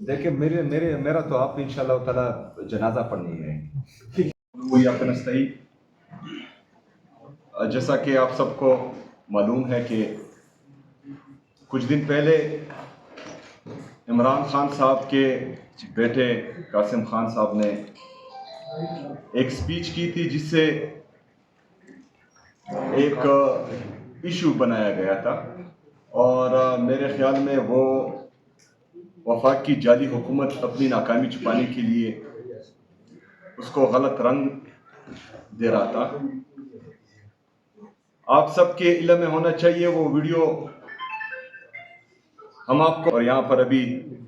دیکھیں میرا تو آپ انشاءاللہ تعالی جنازہ پڑھنی ہے. وہی نستعین. جیسا کہ آپ سب کو معلوم ہے کہ کچھ دن پہلے عمران خان صاحب کے بیٹے قاسم خان صاحب نے ایک سپیچ کی تھی جس سے ایک ایشو بنایا گیا تھا، اور میرے خیال میں وہ وفاق کی جعلی حکومت اپنی ناکامی چھپانے کے لیے اس کو غلط رنگ دے رہا تھا. آپ سب کے علم میں ہونا چاہیے وہ ویڈیو ہم آپ کو، اور یہاں پر ابھی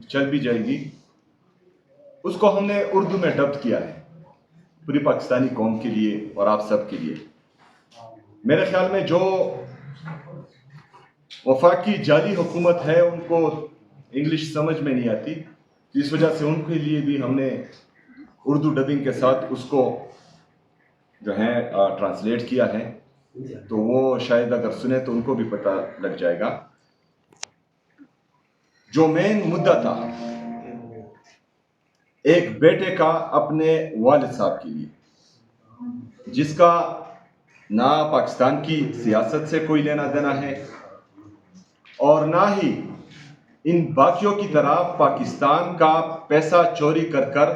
چل بھی جائے گی، اس کو ہم نے اردو میں ڈب کیا ہے پوری پاکستانی قوم کے لیے اور آپ سب کے لیے. میرے خیال میں جو وفاقی جعلی حکومت ہے ان کو انگلش سمجھ میں نہیں آتی، اس وجہ سے ان کے لیے بھی ہم نے اردو ڈبنگ کے ساتھ اس کو جو ہے ٹرانسلیٹ کیا ہے، تو وہ شاید اگر سنے تو ان کو بھی پتہ لگ جائے گا. جو مین مدعا تھا ایک بیٹے کا اپنے والد صاحب کے لیے، جس کا نہ پاکستان کی سیاست سے کوئی لینا دینا ہے اور نہ ہی ان باقیوں کی طرح پاکستان کا پیسہ چوری کر کر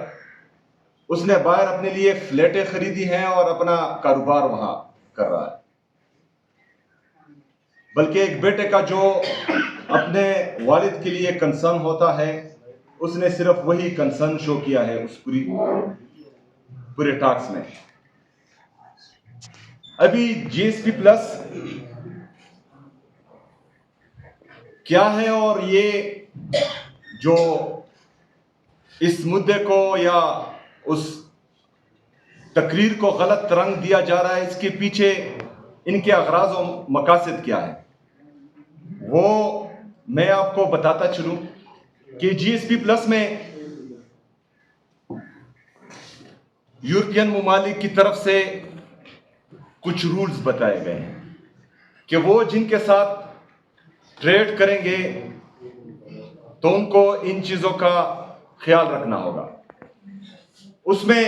اس نے باہر اپنے لیے فلیٹیں خریدی ہیں اور اپنا کاروبار وہاں کر رہا ہے، بلکہ ایک بیٹے کا جو اپنے والد کے لیے کنسرن ہوتا ہے اس نے صرف وہی کنسرن شو کیا ہے اس پورے ٹاکس میں. ابھی جی ایس پی پلس کیا ہے اور یہ جو اس مدعے کو یا اس تقریر کو غلط رنگ دیا جا رہا ہے، اس کے پیچھے ان کے اغراض و مقاصد کیا ہے وہ میں آپ کو بتاتا چلوں کہ جی ایس پی پلس میں یورپین ممالک کی طرف سے کچھ رولز بتائے گئے ہیں کہ وہ جن کے ساتھ ٹریڈ کریں گے تو ان کو ان چیزوں کا خیال رکھنا ہوگا. اس میں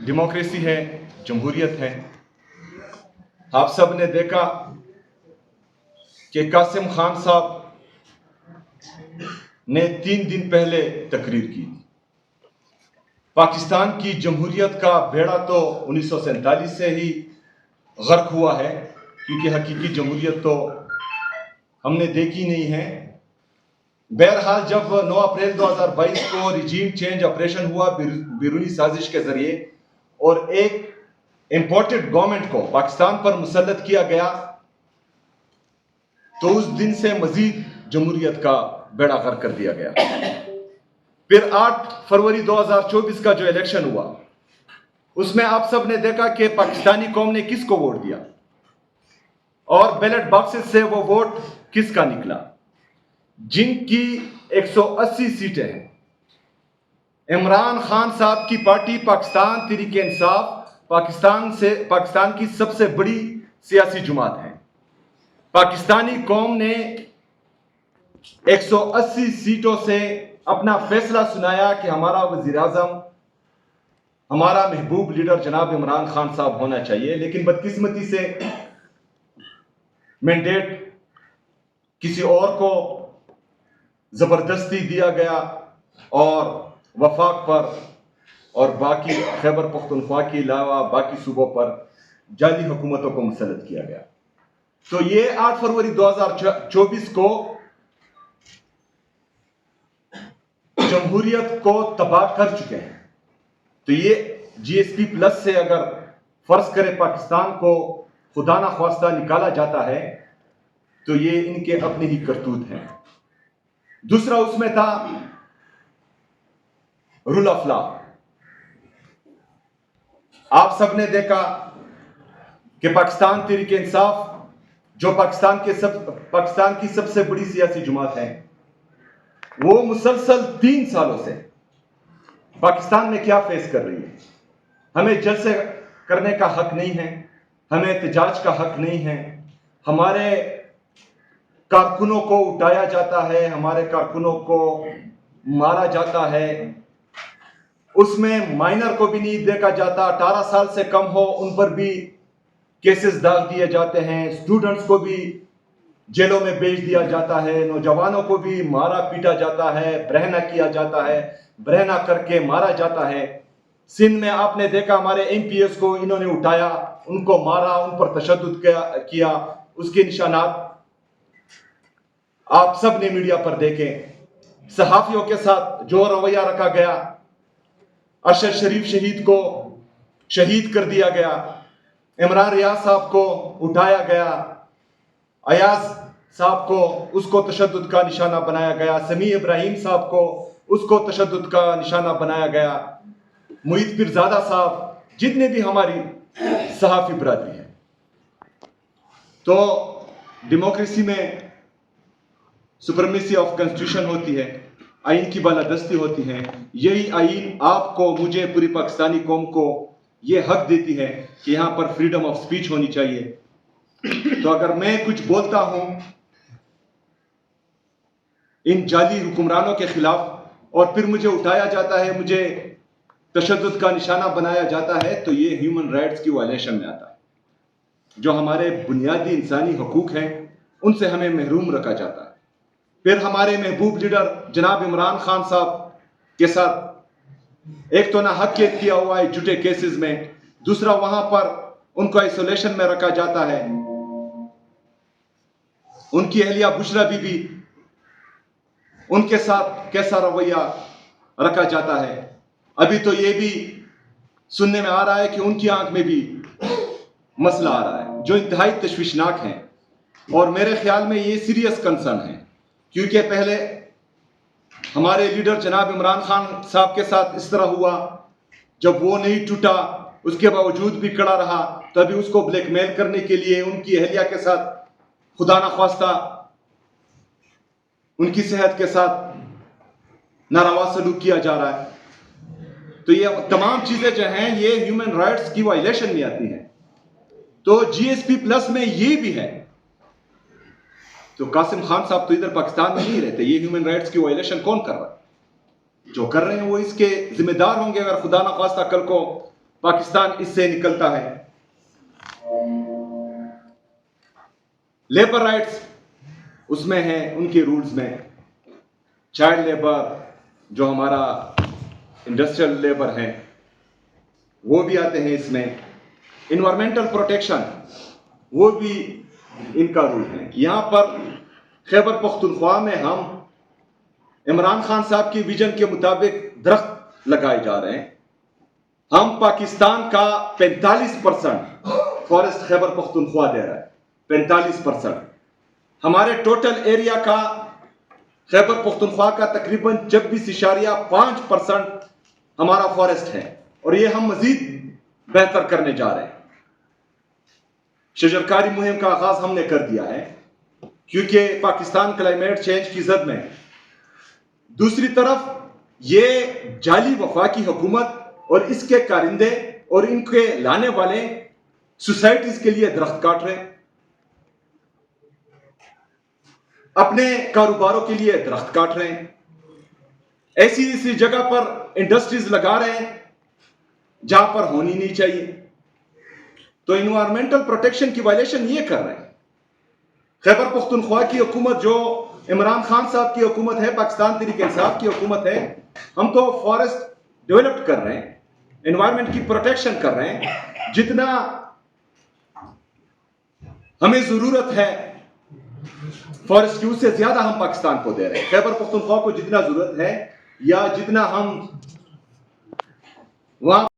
ڈیموکریسی ہے، جمہوریت ہے. آپ سب نے دیکھا کہ قاسم خان صاحب نے 3 دن پہلے تقریر کی. پاکستان کی جمہوریت کا بیڑا تو 1947 سے ہی غرق ہوا ہے، کیونکہ حقیقی جمہوریت تو ہم نے دیکھی نہیں ہے. بہرحال جب 9 اپریل 2022 کو ریجیم چینج آپریشن ہوا بیرونی سازش کے ذریعے اور ایک امپورٹڈ گورنمنٹ کو پاکستان پر مسلط کیا گیا، تو اس دن سے مزید جمہوریت کا بیڑا غرق کر دیا گیا. پھر 8 فروری 2024 کا جو الیکشن ہوا اس میں آپ سب نے دیکھا کہ پاکستانی قوم نے کس کو ووٹ دیا اور بیلٹ باکسز سے وہ ووٹ کس کا نکلا. جن کی 180 سیٹیں ہیں، عمران خان صاحب کی پارٹی پاکستان تحریک انصاف پاکستان کی سب سے بڑی سیاسی جماعت ہے. پاکستانی قوم نے 180 سیٹوں سے اپنا فیصلہ سنایا کہ ہمارا وزیر اعظم، ہمارا محبوب لیڈر جناب عمران خان صاحب ہونا چاہیے. لیکن بدقسمتی سے مینڈیٹ کسی اور کو زبردستی دیا گیا اور وفاق پر اور باقی خیبر پختونخوا کے علاوہ باقی صوبوں پر جعلی حکومتوں کو مسلط کیا گیا. تو یہ 8 فروری 2024 کو جمہوریت کو تباہ کر چکے ہیں. تو یہ جی ایس پی پلس سے اگر فرض کرے پاکستان کو خدا نخواستہ نکالا جاتا ہے تو یہ ان کے اپنے ہی کرتوت ہیں. دوسرا اس میں تھا رول آف لا. آپ سب نے دیکھا کہ پاکستان تحریک انصاف جو پاکستان کی سب سے بڑی سیاسی جماعت ہے، وہ مسلسل 3 سالوں سے پاکستان میں کیا فیس کر رہی ہے. ہمیں جلسے کرنے کا حق نہیں ہے، ہمیں احتجاج کا حق نہیں ہے، ہمارے کارکنوں کو اٹھایا جاتا ہے, ہمارے کارکنوں کو مارا جاتا ہے, اس میں مائنر کو بھی نہیں دیکھا جاتا, 18 سال سے کم ہو ان پر بھی کیسز ڈال دیے جاتے ہیں, اسٹوڈنٹس کو بھی جیلوں میں بھیج دیا جاتا ہے, نوجوانوں کو بھی مارا پیٹا جاتا ہے, برہنہ کیا جاتا ہے, برہنہ کر کے مارا جاتا ہے. سندھ میں آپ نے دیکھا ہمارے ایم پی ایس کو انہوں نے اٹھایا, ان کو مارا, ان پر تشدد کیا, اس کے نشانات آپ سب نے میڈیا پر دیکھے. صحافیوں کے ساتھ جو رویہ رکھا گیا, ارشد شریف شہید کو شہید کر دیا گیا, عمران ریاض صاحب کو اٹھایا گیا, ایاز صاحب کو اس کو تشدد کا نشانہ بنایا گیا, سمیع ابراہیم صاحب کو اس کو تشدد کا نشانہ بنایا گیا, محیط پیرزادہ صاحب, جتنے بھی ہماری صحافی برادری ہیں. تو ڈیموکریسی میں سپرمیسی آف کنسٹیٹیوشن ہوتی ہے, آئین کی بالادستی ہوتی ہے. یہی آئین آپ کو, مجھے, پوری پاکستانی قوم کو یہ حق دیتی ہے کہ یہاں پر فریڈم آف سپیچ ہونی چاہیے. تو اگر میں کچھ بولتا ہوں ان جعلی حکمرانوں کے خلاف اور پھر مجھے اٹھایا جاتا ہے, مجھے تشدد کا نشانہ بنایا جاتا ہے, تو یہ ہیومن رائٹس کی وائلیشن میں آتا ہے. جو ہمارے بنیادی انسانی حقوق ہیں ان سے ہمیں محروم رکھا جاتا ہے. پھر ہمارے محبوب لیڈر جناب عمران خان صاحب کے ساتھ ایک تو ناحق قید کیا ہوا ہے جھوٹے کیسز میں, دوسرا وہاں پر ان کو آئسولیشن میں رکھا جاتا ہے. ان کی اہلیہ بشرا بی بی, ان کے ساتھ کیسا رویہ رکھا جاتا ہے. ابھی تو یہ بھی سننے میں آ رہا ہے کہ ان کی آنکھ میں بھی مسئلہ آ رہا ہے, جو انتہائی تشویشناک ہیں. اور میرے خیال میں یہ سیریس کنسرن ہے, کیونکہ پہلے ہمارے لیڈر جناب عمران خان صاحب کے ساتھ اس طرح ہوا, جب وہ نہیں ٹوٹا اس کے باوجود بھی کڑا رہا, تبھی اس کو بلیک میل کرنے کے لیے ان کی اہلیہ کے ساتھ خدا نخواستہ ان کی صحت کے ساتھ ناروا سلوک کیا جا رہا ہے. تو یہ تمام چیزیں جو ہیں یہ ہیومن رائٹس کی وائلیشن میں آتی ہیں. تو جی ایس پی پلس میں یہ بھی ہے. تو قاسم خان صاحب تو ادھر پاکستان میں نہیں رہتے, یہ ہیومن رائٹس کی وائلیشن کون کر رہا ہے؟ جو کر رہے ہیں وہ اس کے ذمہ دار ہوں گے اگر خدا نخواستہ کل کو پاکستان اس سے نکلتا ہے. لیبر رائٹس اس میں ہیں, ان کے رولز میں. چائلڈ لیبر, جو ہمارا انڈسٹریل لیبر ہے, وہ بھی آتے ہیں اس میں. انوائرمنٹل پروٹیکشن, وہ بھی ان کا رول ہے. یہاں پر خیبر پختونخوا میں ہم عمران خان صاحب کی ویژن کے مطابق درخت لگائے جا رہے ہیں. ہم پاکستان کا 45% فارسٹ خیبر پختونخوا دے رہا ہے, 45%. ہمارے ٹوٹل ایریا کا خیبر پختونخوا کا تقریباً 26.5% ہمارا فارسٹ ہے, اور یہ ہم مزید بہتر کرنے جا رہے ہیں. شجرکاری مہم کا آغاز ہم نے کر دیا ہے, کیونکہ پاکستان کلائمیٹ چینج کی زد میں. دوسری طرف یہ جعلی وفاقی حکومت اور اس کے کارندے اور ان کے لانے والے سوسائٹیز کے لیے درخت کاٹ رہے ہیں, اپنے کاروباروں کے لیے درخت کاٹ رہے ہیں, ایسی جگہ پر انڈسٹریز لگا رہے ہیں جہاں پر ہونی نہیں چاہیے. تو انوائرمنٹل پروٹیکشن کی وائلیشن یہ کر رہے ہیں. خیبر پختونخوا کی حکومت جو عمران خان صاحب کی حکومت ہے, پاکستان تحریک انصاف کی حکومت ہے, ہم تو فارسٹ ڈیولپ کر رہے ہیں, انوائرمنٹ کی پروٹیکشن کر رہے ہیں. جتنا ہمیں ضرورت ہے فارسٹ کی, اس سے زیادہ ہم پاکستان کو دے رہے ہیں. خیبر پختونخوا کو جتنا ضرورت ہے یا جتنا ہم وہاں